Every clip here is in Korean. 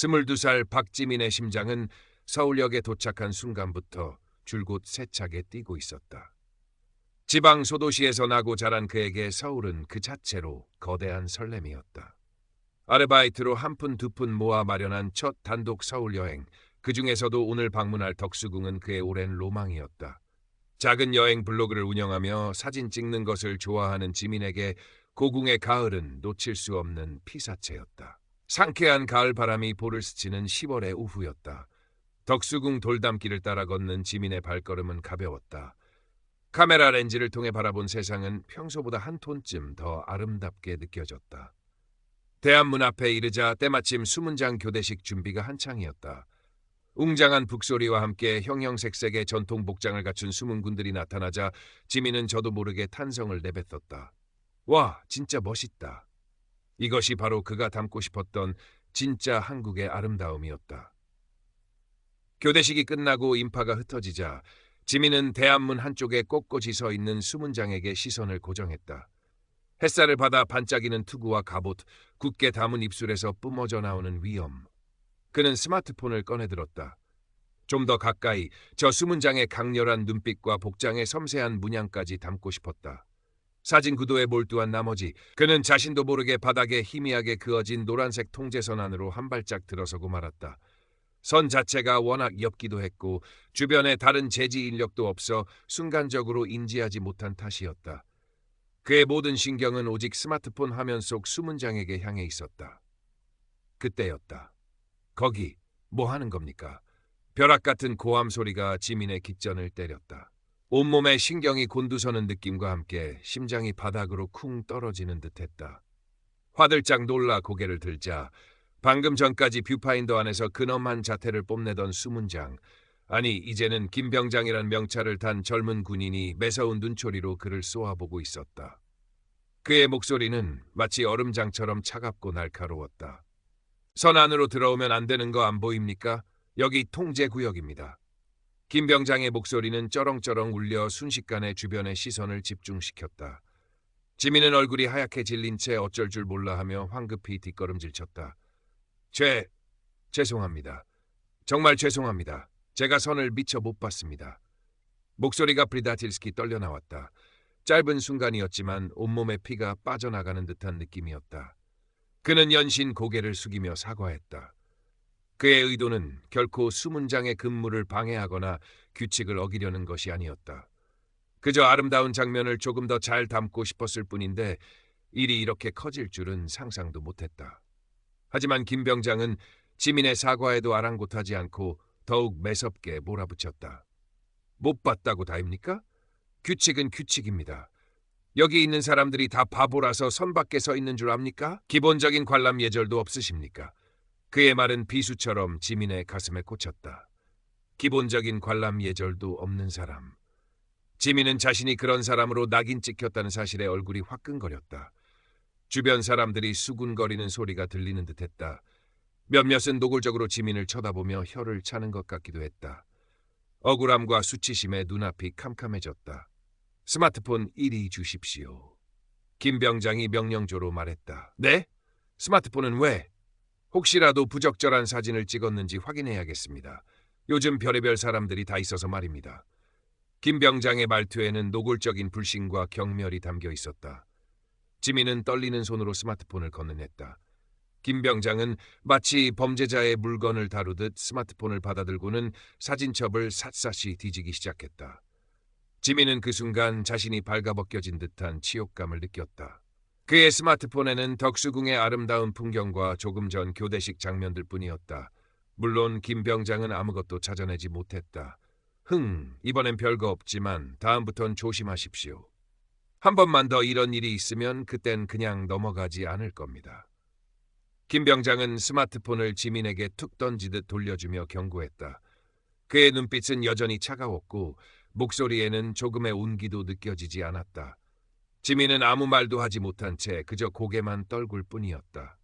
22살 박지민의 심장은 서울역에 도착한 순간부터 줄곧 세차게 뛰고 있었다. 지방 소도시에서 나고 자란 그에게 서울은 그 자체로 거대한 설렘이었다. 아르바이트로 한 푼 두 푼 모아 마련한 첫 단독 서울 여행, 그 중에서도 오늘 방문할 덕수궁은 그의 오랜 로망이었다. 작은 여행 블로그를 운영하며 사진 찍는 것을 좋아하는 지민에게 고궁의 가을은 놓칠 수 없는 피사체였다. 상쾌한 가을 바람이 볼을 스치는 10월의 오후였다. 덕수궁 돌담길을 따라 걷는 지민의 발걸음은 가벼웠다. 카메라 렌즈를 통해 바라본 세상은 평소보다 한 톤쯤 더 아름답게 느껴졌다. 대한문 앞에 이르자 때마침 수문장 교대식 준비가 한창이었다. 웅장한 북소리와 함께 형형색색의 전통 복장을 갖춘 수문군들이 나타나자 지민은 저도 모르게 탄성을 내뱉었다. 와, 진짜 멋있다. 이것이 바로 그가 담고 싶었던 진짜 한국의 아름다움이었다. 교대식이 끝나고 인파가 흩어지자 지민은 대한문 한쪽에 꼿꼿이 서 있는 수문장에게 시선을 고정했다. 햇살을 받아 반짝이는 투구와 갑옷, 굳게 담은 입술에서 뿜어져 나오는 위엄. 그는 스마트폰을 꺼내들었다. 좀 더 가까이 저 수문장의 강렬한 눈빛과 복장의 섬세한 문양까지 담고 싶었다. 사진 구도에 몰두한 나머지 그는 자신도 모르게 바닥에 희미하게 그어진 노란색 통제선 안으로 한 발짝 들어서고 말았다. 선 자체가 워낙 옅기도 했고 주변에 다른 제지 인력도 없어 순간적으로 인지하지 못한 탓이었다. 그의 모든 신경은 오직 스마트폰 화면 속 수문장에게 향해 있었다. 그때였다. 거기 뭐 하는 겁니까? 벼락 같은 고함 소리가 지민의 깃전을 때렸다. 온몸에 신경이 곤두서는 느낌과 함께 심장이 바닥으로 쿵 떨어지는 듯했다. 화들짝 놀라 고개를 들자 방금 전까지 뷰파인더 안에서 근엄한 자태를 뽐내던 수문장, 아니 이제는 김병장이란 명찰을 탄 젊은 군인이 매서운 눈초리로 그를 쏘아보고 있었다. 그의 목소리는 마치 얼음장처럼 차갑고 날카로웠다. 선 안으로 들어오면 안 되는 거 안 보입니까? 여기 통제구역입니다. 김병장의 목소리는 쩌렁쩌렁 울려 순식간에 주변의 시선을 집중시켰다. 지민은 얼굴이 하얗게 질린 채 어쩔 줄 몰라 하며 황급히 뒷걸음질 쳤다. 죄송합니다. 정말 죄송합니다. 제가 선을 미처 못 봤습니다. 목소리가 프리다틸스키 떨려 나왔다. 짧은 순간이었지만 온몸에 피가 빠져나가는 듯한 느낌이었다. 그는 연신 고개를 숙이며 사과했다. 그의 의도는 결코 수문장의 근무를 방해하거나 규칙을 어기려는 것이 아니었다. 그저 아름다운 장면을 조금 더 잘 담고 싶었을 뿐인데 일이 이렇게 커질 줄은 상상도 못했다. 하지만 김병장은 지민의 사과에도 아랑곳하지 않고 더욱 매섭게 몰아붙였다. 못 봤다고 다입니까? 규칙은 규칙입니다. 여기 있는 사람들이 다 바보라서 선 밖에 서 있는 줄 압니까? 기본적인 관람 예절도 없으십니까? 그의 말은 비수처럼 지민의 가슴에 꽂혔다. 기본적인 관람 예절도 없는 사람. 지민은 자신이 그런 사람으로 낙인 찍혔다는 사실에 얼굴이 화끈거렸다. 주변 사람들이 수군거리는 소리가 들리는 듯했다. 몇몇은 노골적으로 지민을 쳐다보며 혀를 차는 것 같기도 했다. 억울함과 수치심에 눈앞이 캄캄해졌다. 스마트폰 이리 주십시오. 김병장이 명령조로 말했다. 네? 스마트폰은 왜? 혹시라도 부적절한 사진을 찍었는지 확인해야겠습니다. 요즘 별의별 사람들이 다 있어서 말입니다. 김병장의 말투에는 노골적인 불신과 경멸이 담겨 있었다. 지민은 떨리는 손으로 스마트폰을 건네냈다. 김병장은 마치 범죄자의 물건을 다루듯 스마트폰을 받아들고는 사진첩을 샅샅이 뒤지기 시작했다. 지민은 그 순간 자신이 발가벗겨진 듯한 치욕감을 느꼈다. 그의 스마트폰에는 덕수궁의 아름다운 풍경과 조금 전 교대식 장면들 뿐이었다. 물론 김병장은 아무것도 찾아내지 못했다. 이번엔 별거 없지만 다음부턴 조심하십시오. 한 번만 더 이런 일이 있으면 그땐 그냥 넘어가지 않을 겁니다. 김병장은 스마트폰을 지민에게 툭 던지듯 돌려주며 경고했다. 그의 눈빛은 여전히 차가웠고 목소리에는 조금의 온기도 느껴지지 않았다. 지민은 아무 말도 하지 못한 채 그저 고개만 떨굴 뿐이었다.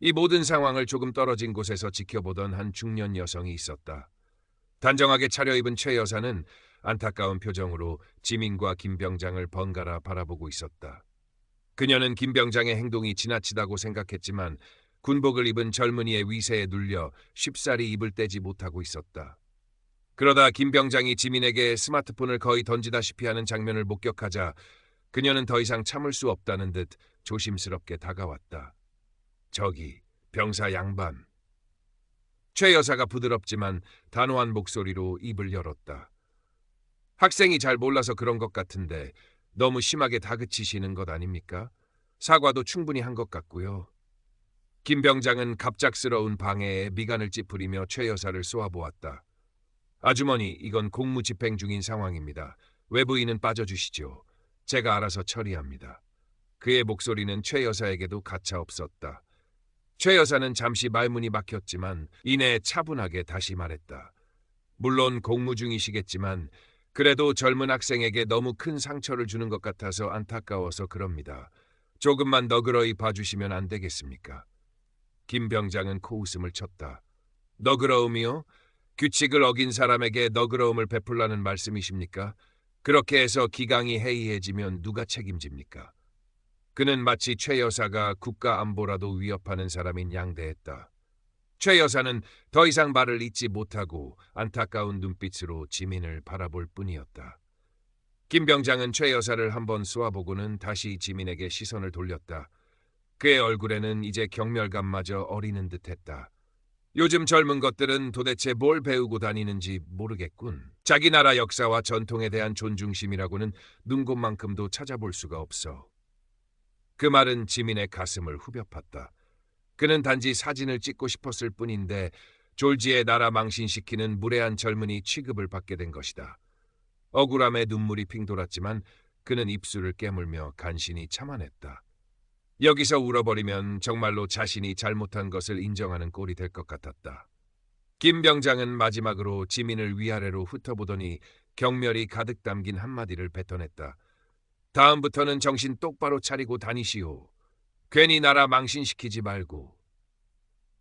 이 모든 상황을 조금 떨어진 곳에서 지켜보던 한 중년 여성이 있었다. 단정하게 차려입은 최 여사는 안타까운 표정으로 지민과 김병장을 번갈아 바라보고 있었다. 그녀는 김병장의 행동이 지나치다고 생각했지만 군복을 입은 젊은이의 위세에 눌려 쉽사리 입을 떼지 못하고 있었다. 그러다 김 병장이 지민에게 스마트폰을 거의 던지다시피 하는 장면을 목격하자 그녀는 더 이상 참을 수 없다는 듯 조심스럽게 다가왔다. 저기, 병사 양반. 최 여사가 부드럽지만 단호한 목소리로 입을 열었다. 학생이 잘 몰라서 그런 것 같은데 너무 심하게 다그치시는 것 아닙니까? 사과도 충분히 한 것 같고요. 김 병장은 갑작스러운 방해에 미간을 찌푸리며 최 여사를 쏘아보았다. 아주머니, 이건 공무집행 중인 상황입니다. 외부인은 빠져주시죠. 제가 알아서 처리합니다. 그의 목소리는 최 여사에게도 가차없었다. 최 여사는 잠시 말문이 막혔지만 이내 차분하게 다시 말했다. 물론 공무 중이시겠지만 그래도 젊은 학생에게 너무 큰 상처를 주는 것 같아서 안타까워서 그럽니다. 조금만 너그러이 봐주시면 안 되겠습니까? 김 병장은 코웃음을 쳤다. 너그러움이요? 규칙을 어긴 사람에게 너그러움을 베풀라는 말씀이십니까? 그렇게 해서 기강이 해이해지면 누가 책임집니까? 그는 마치 최 여사가 국가 안보라도 위협하는 사람인 양대했다. 최 여사는 더 이상 말을 잇지 못하고 안타까운 눈빛으로 지민을 바라볼 뿐이었다. 김 병장은 최 여사를 한번 쏘아보고는 다시 지민에게 시선을 돌렸다. 그의 얼굴에는 이제 경멸감마저 어리는 듯했다. 요즘 젊은 것들은 도대체 뭘 배우고 다니는지 모르겠군. 자기 나라 역사와 전통에 대한 존중심이라고는 눈곱만큼도 찾아볼 수가 없어. 그 말은 지민의 가슴을 후벼 팠다. 그는 단지 사진을 찍고 싶었을 뿐인데 졸지에 나라 망신시키는 무례한 젊은이 취급을 받게 된 것이다. 억울함에 눈물이 핑 돌았지만 그는 입술을 깨물며 간신히 참아냈다. 여기서 울어버리면 정말로 자신이 잘못한 것을 인정하는 꼴이 될 것 같았다. 김 병장은 마지막으로 지민을 위아래로 훑어보더니 경멸이 가득 담긴 한마디를 뱉어냈다. 다음부터는 정신 똑바로 차리고 다니시오. 괜히 나라 망신시키지 말고.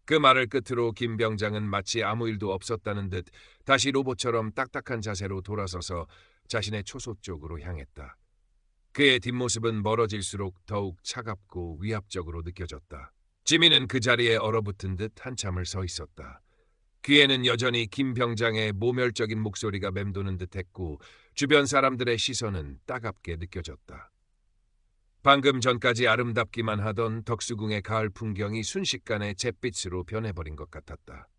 그 말을 끝으로 김 병장은 마치 아무 일도 없었다는 듯 다시 로봇처럼 딱딱한 자세로 돌아서서 자신의 초소 쪽으로 향했다. 그의 뒷모습은 멀어질수록 더욱 차갑고 위압적으로 느껴졌다. 지민은 그 자리에 얼어붙은 듯 한참을 서 있었다. 귀에는 여전히 김 병장의 모멸적인 목소리가 맴도는 듯했고 주변 사람들의 시선은 따갑게 느껴졌다. 방금 전까지 아름답기만 하던 덕수궁의 가을 풍경이 순식간에 잿빛으로 변해버린 것 같았다.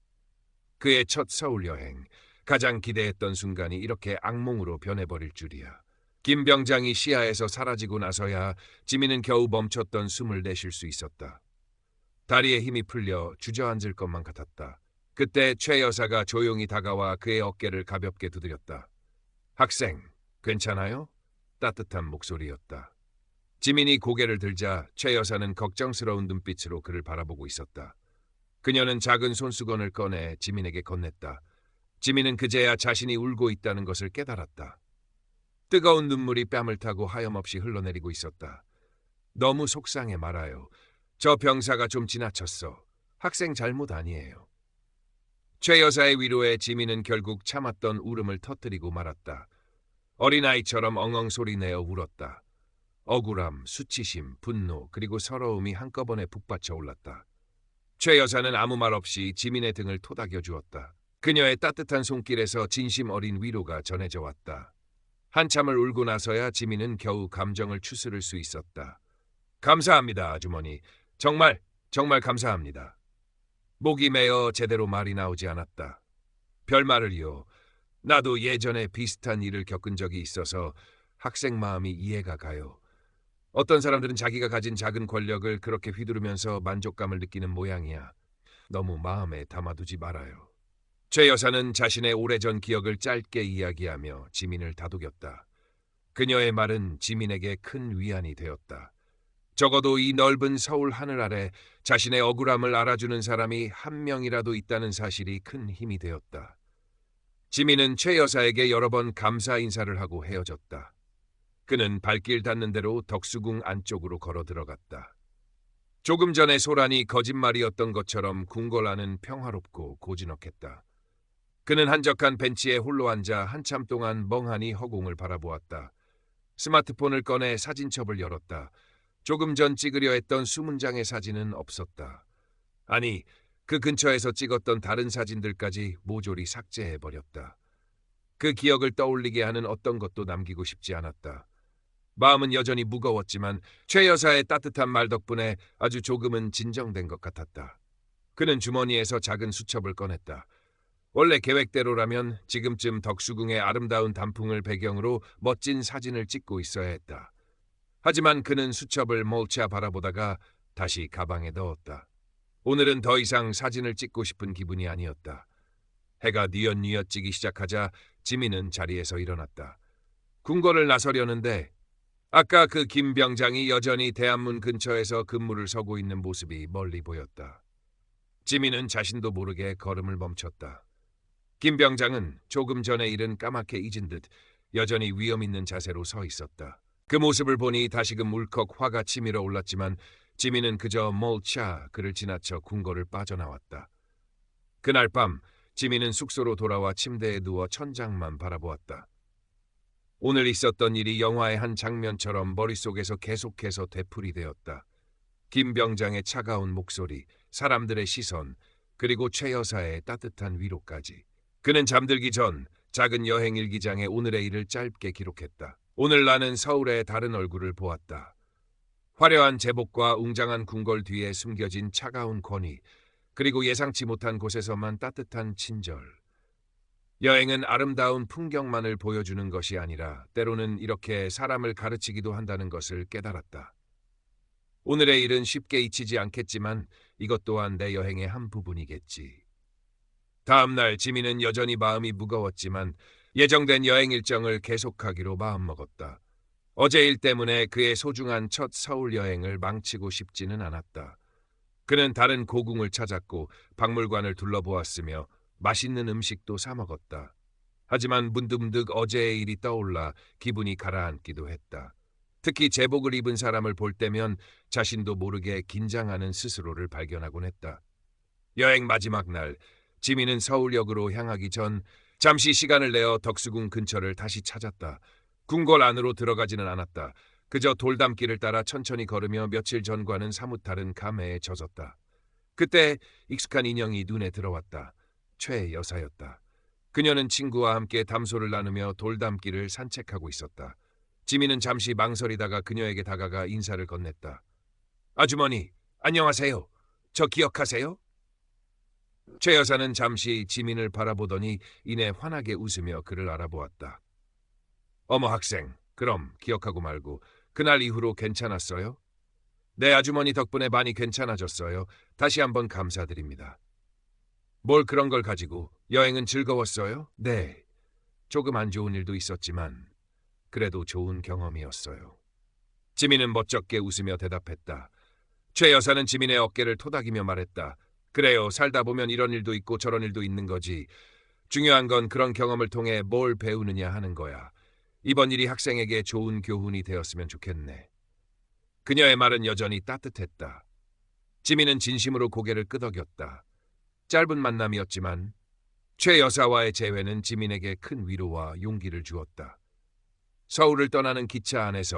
그의 첫 서울 여행, 가장 기대했던 순간이 이렇게 악몽으로 변해버릴 줄이야. 김 병장이 시야에서 사라지고 나서야 지민은 겨우 멈췄던 숨을 내쉴 수 있었다. 다리에 힘이 풀려 주저앉을 것만 같았다. 그때 최 여사가 조용히 다가와 그의 어깨를 가볍게 두드렸다. 학생, 괜찮아요? 따뜻한 목소리였다. 지민이 고개를 들자 최 여사는 걱정스러운 눈빛으로 그를 바라보고 있었다. 그녀는 작은 손수건을 꺼내 지민에게 건넸다. 지민은 그제야 자신이 울고 있다는 것을 깨달았다. 뜨거운 눈물이 뺨을 타고 하염없이 흘러내리고 있었다. 너무 속상해 말아요. 저 병사가 좀 지나쳤어. 학생 잘못 아니에요. 최 여사의 위로에 지민은 결국 참았던 울음을 터뜨리고 말았다. 어린아이처럼 엉엉 소리내어 울었다. 억울함, 수치심, 분노, 그리고 서러움이 한꺼번에 북받쳐 올랐다. 최 여사는 아무 말 없이 지민의 등을 토닥여 주었다. 그녀의 따뜻한 손길에서 진심 어린 위로가 전해져 왔다. 한참을 울고 나서야 지민은 겨우 감정을 추스를 수 있었다. 감사합니다, 아주머니. 정말 감사합니다. 목이 메어 제대로 말이 나오지 않았다. 별말을요. 나도 예전에 비슷한 일을 겪은 적이 있어서 학생 마음이 이해가 가요. 어떤 사람들은 자기가 가진 작은 권력을 그렇게 휘두르면서 만족감을 느끼는 모양이야. 너무 마음에 담아두지 말아요. 최 여사는 자신의 오래전 기억을 짧게 이야기하며 지민을 다독였다. 그녀의 말은 지민에게 큰 위안이 되었다. 적어도 이 넓은 서울 하늘 아래 자신의 억울함을 알아주는 사람이 한 명이라도 있다는 사실이 큰 힘이 되었다. 지민은 최 여사에게 여러 번 감사 인사를 하고 헤어졌다. 그는 발길 닿는 대로 덕수궁 안쪽으로 걸어 들어갔다. 조금 전에 소란이 거짓말이었던 것처럼 궁궐안은 평화롭고 고즈넉했다. 그는 한적한 벤치에 홀로 앉아 한참 동안 멍하니 허공을 바라보았다. 스마트폰을 꺼내 사진첩을 열었다. 조금 전 찍으려 했던 20장의 사진은 없었다. 아니, 그 근처에서 찍었던 다른 사진들까지 모조리 삭제해버렸다. 그 기억을 떠올리게 하는 어떤 것도 남기고 싶지 않았다. 마음은 여전히 무거웠지만 최 여사의 따뜻한 말 덕분에 아주 조금은 진정된 것 같았다. 그는 주머니에서 작은 수첩을 꺼냈다. 원래 계획대로라면 지금쯤 덕수궁의 아름다운 단풍을 배경으로 멋진 사진을 찍고 있어야 했다. 하지만 그는 수첩을 몰차 바라보다가 다시 가방에 넣었다. 오늘은 더 이상 사진을 찍고 싶은 기분이 아니었다. 해가 뉘엿뉘엿 지기 시작하자 지민은 자리에서 일어났다. 궁궐을 나서려는데 아까 그 김 병장이 여전히 대한문 근처에서 근무를 서고 있는 모습이 멀리 보였다. 지민은 자신도 모르게 걸음을 멈췄다. 김 병장은 조금 전의 일은 까맣게 잊은 듯 여전히 위험 있는 자세로 서 있었다. 그 모습을 보니 다시금 울컥 화가 치밀어 올랐지만 지민은 그저 몰차 그를 지나쳐 궁궐을 빠져나왔다. 그날 밤 지민은 숙소로 돌아와 침대에 누워 천장만 바라보았다. 오늘 있었던 일이 영화의 한 장면처럼 머릿속에서 계속해서 되풀이되었다. 김 병장의 차가운 목소리, 사람들의 시선, 그리고 최 여사의 따뜻한 위로까지. 그는 잠들기 전 작은 여행 일기장에 오늘의 일을 짧게 기록했다. 오늘 나는 서울의 다른 얼굴을 보았다. 화려한 제복과 웅장한 궁궐 뒤에 숨겨진 차가운 권위, 그리고 예상치 못한 곳에서만 따뜻한 친절. 여행은 아름다운 풍경만을 보여주는 것이 아니라 때로는 이렇게 사람을 가르치기도 한다는 것을 깨달았다. 오늘의 일은 쉽게 잊히지 않겠지만 이것 또한 내 여행의 한 부분이겠지. 다음 날 지민은 여전히 마음이 무거웠지만 예정된 여행 일정을 계속하기로 마음먹었다. 어제 일 때문에 그의 소중한 첫 서울 여행을 망치고 싶지는 않았다. 그는 다른 고궁을 찾았고 박물관을 둘러보았으며 맛있는 음식도 사 먹었다. 하지만 문득문득 어제의 일이 떠올라 기분이 가라앉기도 했다. 특히 제복을 입은 사람을 볼 때면 자신도 모르게 긴장하는 스스로를 발견하곤 했다. 여행 마지막 날, 지민은 서울역으로 향하기 전 잠시 시간을 내어 덕수궁 근처를 다시 찾았다. 궁궐 안으로 들어가지는 않았다. 그저 돌담길을 따라 천천히 걸으며 며칠 전과는 사뭇 다른 감회에 젖었다. 그때 익숙한 인형이 눈에 들어왔다. 최 여사였다. 그녀는 친구와 함께 담소를 나누며 돌담길을 산책하고 있었다. 지민은 잠시 망설이다가 그녀에게 다가가 인사를 건넸다. 아주머니, 안녕하세요. 저 기억하세요? 최 여사는 잠시 지민을 바라보더니 이내 환하게 웃으며 그를 알아보았다. 어머 학생, 그럼 기억하고 말고 그날 이후로 괜찮았어요? 네, 아주머니 덕분에 많이 괜찮아졌어요. 다시 한번 감사드립니다. 뭘 그런 걸 가지고 여행은 즐거웠어요? 네, 조금 안 좋은 일도 있었지만 그래도 좋은 경험이었어요. 지민은 멋쩍게 웃으며 대답했다. 최 여사는 지민의 어깨를 토닥이며 말했다. 그래요, 살다 보면 이런 일도 있고 저런 일도 있는 거지. 중요한 건 그런 경험을 통해 뭘 배우느냐 하는 거야. 이번 일이 학생에게 좋은 교훈이 되었으면 좋겠네. 그녀의 말은 여전히 따뜻했다. 지민은 진심으로 고개를 끄덕였다. 짧은 만남이었지만 최 여사와의 재회는 지민에게 큰 위로와 용기를 주었다. 서울을 떠나는 기차 안에서